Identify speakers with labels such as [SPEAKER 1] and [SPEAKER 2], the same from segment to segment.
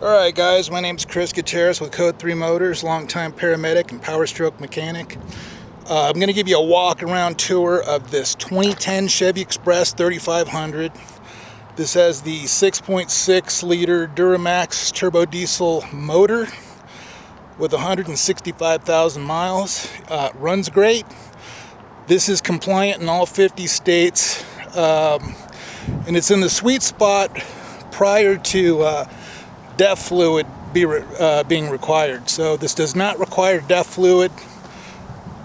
[SPEAKER 1] Alright guys, my name's Chris Gutierrez with Code 3 Motors, longtime paramedic and power stroke mechanic. I'm going to give you a walk around tour of this 2010 Chevy Express 3500. This has the 6.6 liter Duramax turbo diesel motor with 165,000 miles. Runs great. This is compliant in all 50 states, and it's in the sweet spot prior to DEF fluid being required. So this does not require DEF fluid.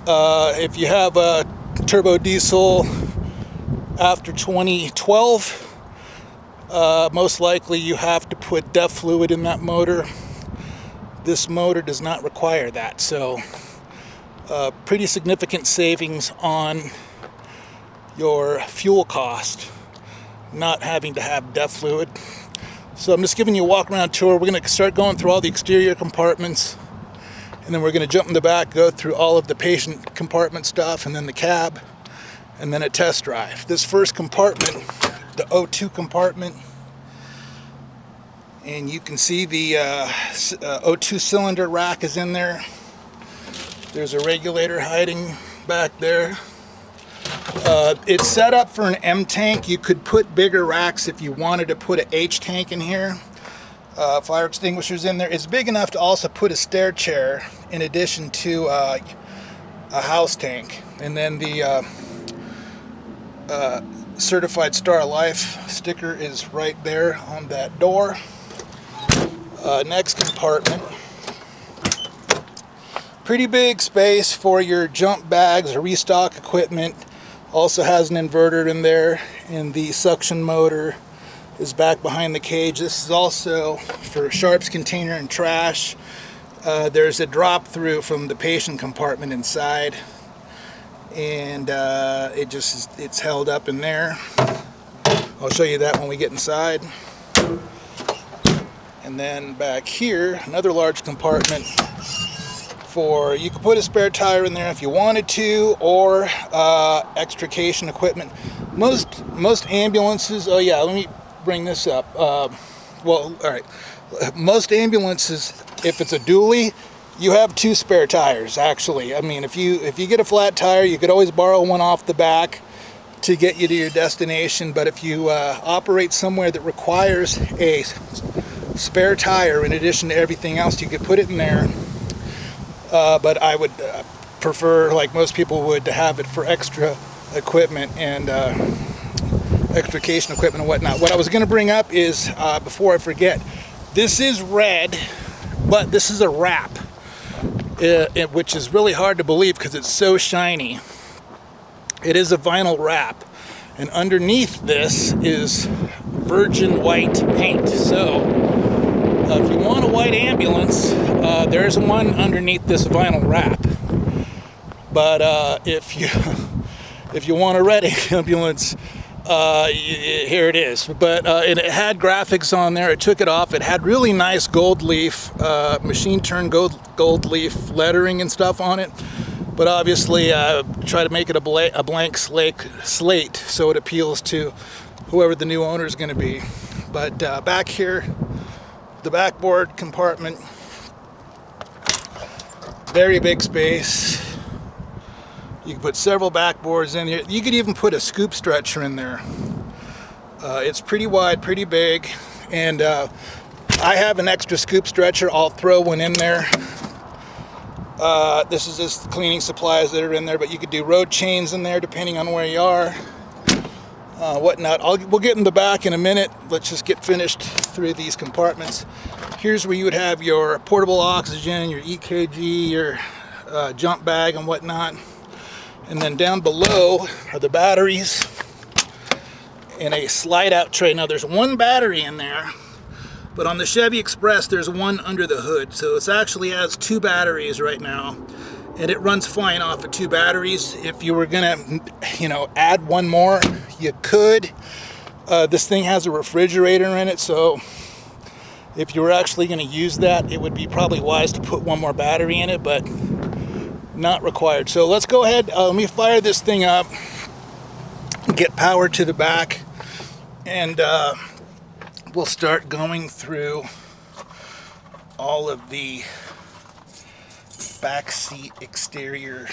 [SPEAKER 1] If you have a turbo diesel after 2012, most likely you have to put DEF fluid in that motor. This motor does not require that, so pretty significant savings on your fuel cost not having to have DEF fluid. So I'm just giving you a walk around tour. We're going to start going through all the exterior compartments, and then we're going to jump in the back, go through all of the patient compartment stuff, and then the cab, and then a test drive. This first compartment, the O2 compartment, and you can see the O2 cylinder rack is in there. There's a regulator hiding back there. It's set up for an M tank. You could put bigger racks if you wanted to put an H tank in here. Fire extinguishers in there. It's big enough to also put a stair chair in addition to a house tank. And then the Certified Star Life sticker is right there on that door. Next compartment. Pretty big space for your jump bags or restock equipment. Also has an inverter in there, and the suction motor is back behind the cage. This is also for sharps container and trash. There's a drop through from the patient compartment inside, and it's held up in there. I'll show you that when we get inside. And then back here, another large compartment. You could put a spare tire in there if you wanted to, or extrication equipment. Most ambulances, oh yeah, let me bring this up. Alright, most ambulances, if it's a dually, you have two spare tires, actually. I mean, if you get a flat tire, you could always borrow one off the back to get you to your destination. But if you operate somewhere that requires a spare tire in addition to everything else, you could put it in there. But I would prefer, like most people would, to have it for extra equipment and extrication equipment and whatnot. What I was going to bring up is, before I forget, this is red, but this is a wrap, which is really hard to believe because it's so shiny. It is a vinyl wrap, and underneath this is virgin white paint. So if you want a white ambulance, there's one underneath this vinyl wrap. But if you want a red ambulance, here it is. But and it had graphics on there. I took it off. It had really nice gold leaf, machine turned gold leaf lettering and stuff on it. But obviously, try to make it a blank slate so it appeals to whoever the new owner is going to be. But back here, the backboard compartment, very big space. You can put several backboards in here. You could even put a scoop stretcher in there. It's pretty wide, pretty big, and I have an extra scoop stretcher. I'll throw one in there. This is just cleaning supplies that are in there, but you could do road chains in there depending on where you are. Whatnot. We'll get in the back in a minute. Let's just get finished through these compartments. Here's where you would have your portable oxygen, your EKG, your jump bag and whatnot. And then down below are the batteries and a slide out tray. Now there's one battery in there, but on the Chevy Express there's one under the hood. So it actually has two batteries right now, and it runs fine off of two batteries. If you were gonna, add one more, you could. This thing has a refrigerator in it, so if you were actually gonna use that, it would be probably wise to put one more battery in it, but not required. So let's go ahead, let me fire this thing up, get power to the back, and we'll start going through all of the back seat exterior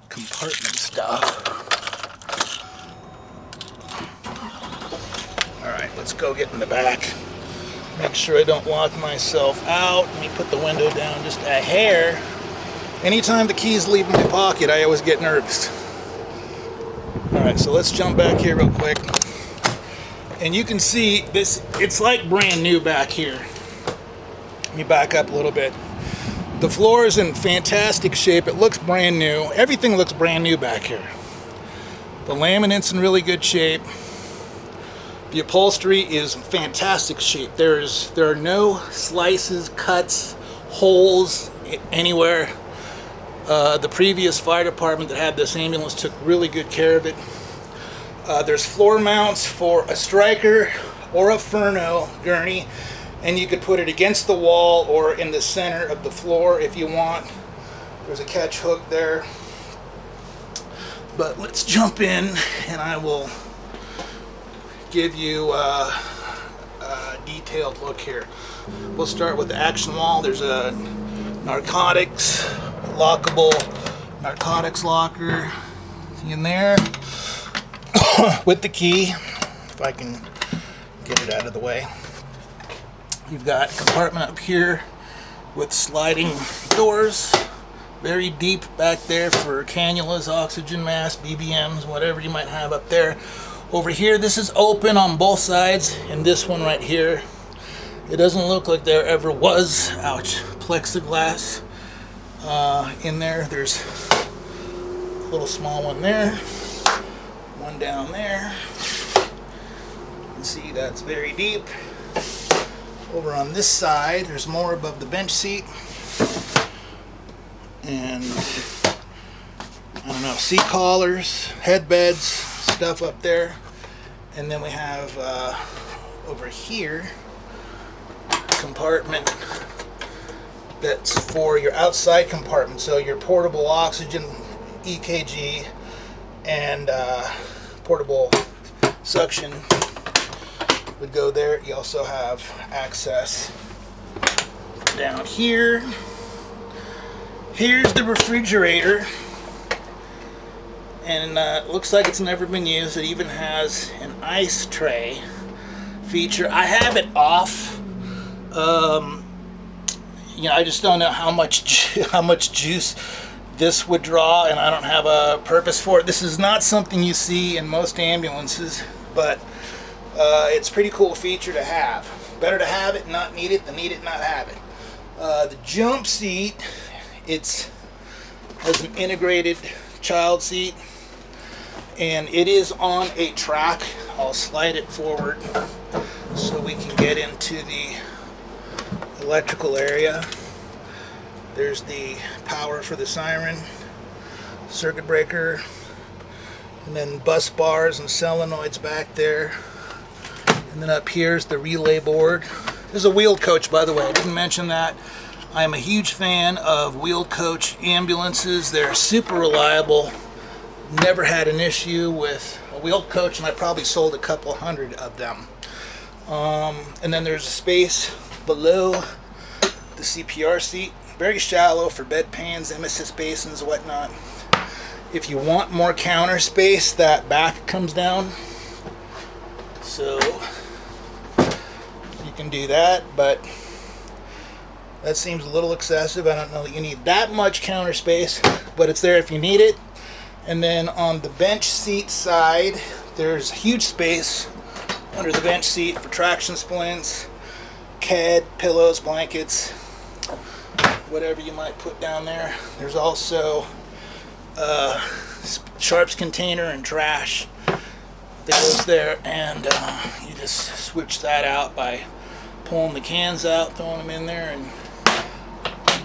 [SPEAKER 1] compartment stuff. Alright, let's go get in the back. Make sure I don't lock myself out. Let me put the window down just a hair. Anytime the keys leave my pocket, I always get nervous. Alright, so let's jump back here real quick. And you can see this, it's like brand new back here. Let me back up a little bit. The floor is in fantastic shape. It looks brand new. Everything looks brand new back here. The laminate's in really good shape. The upholstery is in fantastic shape. There are no slices, cuts, holes anywhere. The previous fire department that had this ambulance took really good care of it. There's floor mounts for a striker or a Furno gurney, and you could put it against the wall or in the center of the floor if you want. There's a catch hook there. But let's jump in and I will give you a detailed look here. We'll start with the action wall. There's a narcotics, lockable narcotics locker in there with the key, if I can get it out of the way. You've got a compartment up here with sliding doors, very deep back there for cannulas, oxygen masks, BBMs, whatever you might have up there. Over here, this is open on both sides, and this one right here, it doesn't look like there ever was, ouch, plexiglass in there. There's a little small one there, one down there. You can see that's very deep. Over on this side, there's more above the bench seat. And, I don't know, seat collars, headbeds, stuff up there. And then we have over here a compartment that's for your outside compartment, so your portable oxygen, EKG, and portable suction would go there. You also have access down here. Here's the refrigerator, and it looks like it's never been used. It even has an ice tray feature. I have it off. You know, I just don't know how much juice this would draw, and I don't have a purpose for it. This is not something you see in most ambulances, but it's a pretty cool feature to have. Better to have it and not need it than need it and not have it. The jump seat, it has an integrated child seat, and it is on a track. I'll slide it forward so we can get into the electrical area. There's the power for the siren, circuit breaker, and then bus bars and solenoids back there. And then up here's the relay board. This is a wheeled coach, by the way. I didn't mention that. I am a huge fan of wheeled coach ambulances. They're super reliable. Never had an issue with a wheeled coach, and I probably sold a couple hundred of them. And then there's a space below the CPR seat. Very shallow for bedpans, emesis basins, whatnot. If you want more counter space, that back comes down. So you can do that, but that seems a little excessive. I don't know that you need that much counter space, but it's there if you need it. And then on the bench seat side, there's huge space under the bench seat for traction splints, CAD, pillows, blankets, whatever you might put down there. There's also a sharps container and trash that goes there, and you just switch that out by pulling the cans out, throwing them in there, and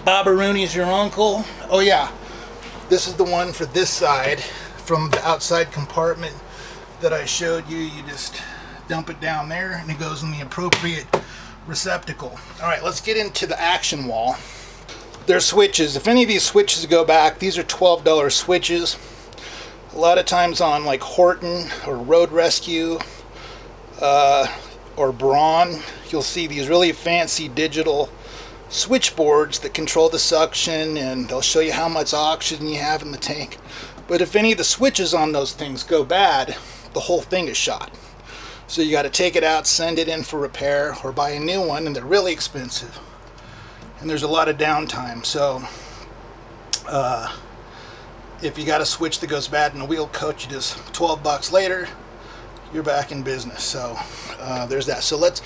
[SPEAKER 1] Baba Rooney's your uncle. Oh yeah, this is the one for this side from the outside compartment that I showed you. You just dump it down there and it goes in the appropriate receptacle. Alright, let's get into the action wall. There's switches. If any of these switches go back, these are $12 switches. A lot of times on like Horton or Road Rescue, or Braun, you'll see these really fancy digital switchboards that control the suction, and they'll show you how much oxygen you have in the tank. But if any of the switches on those things go bad, the whole thing is shot. So you got to take it out, send it in for repair, or buy a new one, and they're really expensive. And there's a lot of downtime. So if you got a switch that goes bad in a wheel coach, you just $12 later, you're back in business. So there's that. So let's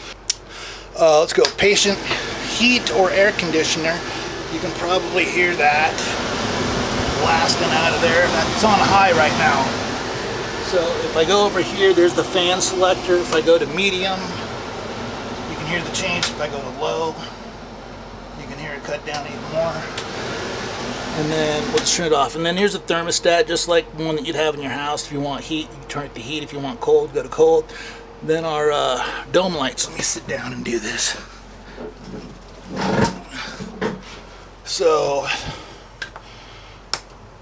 [SPEAKER 1] go. Patient heat or air conditioner. You can probably hear that blasting out of there. That's on high right now. So if I go over here, there's the fan selector. If I go to medium, you can hear the change. If I go to low, you can hear it cut down even more. And then let's turn it off. And then here's a thermostat, just like the one that you'd have in your house. If you want heat, you turn it to heat. If you want cold, go to cold. Then our dome lights. Let me sit down and do this. So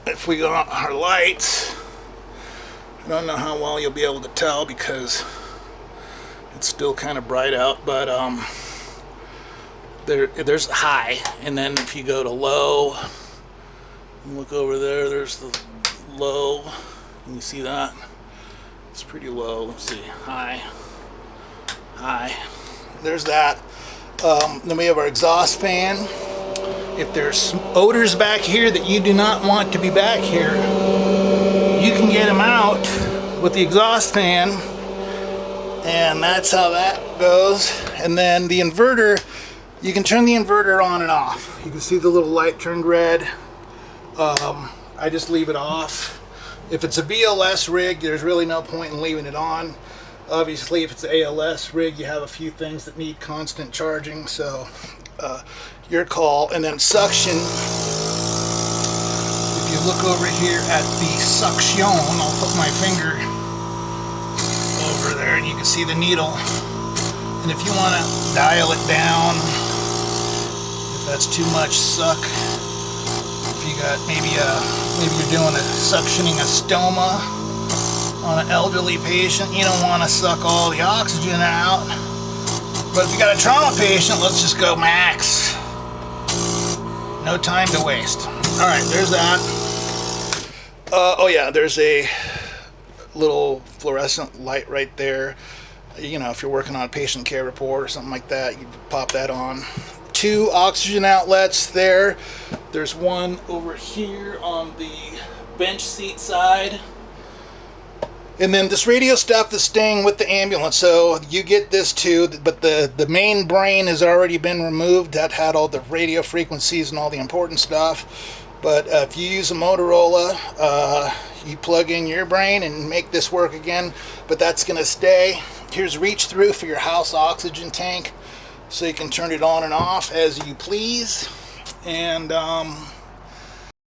[SPEAKER 1] if we got our lights, I don't know how well you'll be able to tell because it's still kind of bright out, but there's high, and then if you go to low, look over there, there's the low. Can you see that? It's pretty low. Let's see, high. There's that. Then we have our exhaust fan. If there's odors back here that you do not want to be back here, you can get them out with the exhaust fan, and that's how that goes. And then the inverter, you can turn the inverter on and off. You can see the little light turned red. I just leave it off. If it's a BLS rig, there's really no point in leaving it on. Obviously, if it's an ALS rig, you have a few things that need constant charging, so your call. And then suction. If you look over here at the suction, I'll put my finger over there and you can see the needle. And if you want to dial it down, if that's too much suck, if you got maybe you're doing suctioning a stoma on an elderly patient, you don't want to suck all the oxygen out. But if you got a trauma patient, let's just go max. No time to waste. All right, there's that. Oh yeah, there's a little fluorescent light right there. You know, if you're working on a patient care report or something like that, you pop that on. 2 oxygen outlets there. There's one over here on the bench seat side. And then this radio stuff is staying with the ambulance, so you get this too, but the main brain has already been removed. That had all the radio frequencies and all the important stuff. But if you use a Motorola, you plug in your brain and make this work again, but that's going to stay. Here's reach through for your house oxygen tank, so you can turn it on and off as you please. And